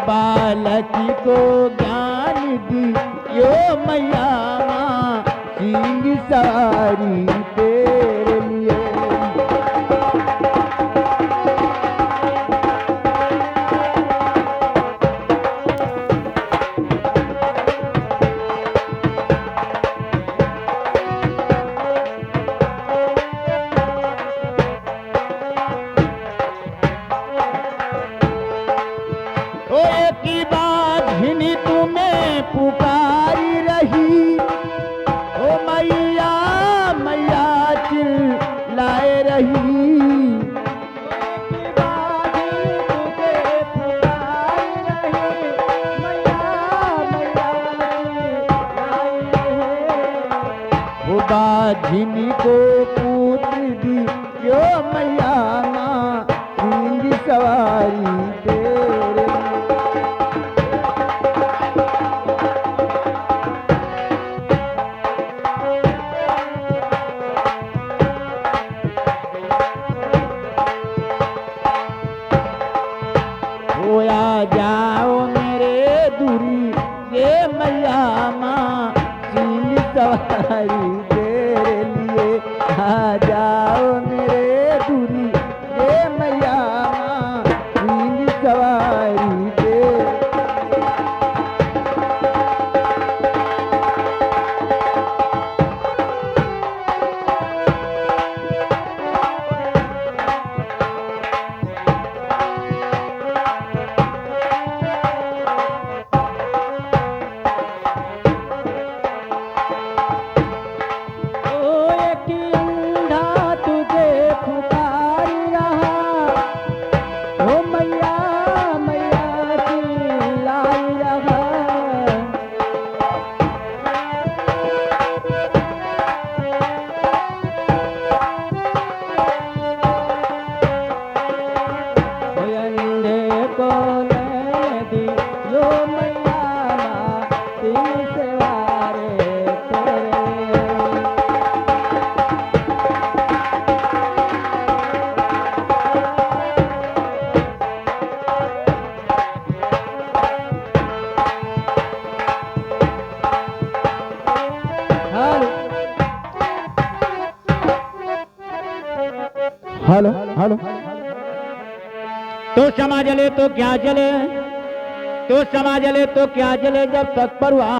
बालकी को ज्ञान दियो मैया माँ सिंह सवारी तेरे लिए। की बात हिनी तुम्हें पुकारी रही, ओ मैया मैया चिल्लाए रही। वो बाझिनी को पुत्र दियो मैया माँ सिंह सवारी तेरे। होया जाओ मेरे दूरी ये मैया माँ सिंह सवारी तेरे लिए। आ जाओ मेरे दूरी ये मैया माँ सिंह सवारी तेरे। Hello hello. तो समाज जले तो क्या जले, तो समाज जले तो क्या जले, जब तक परवाह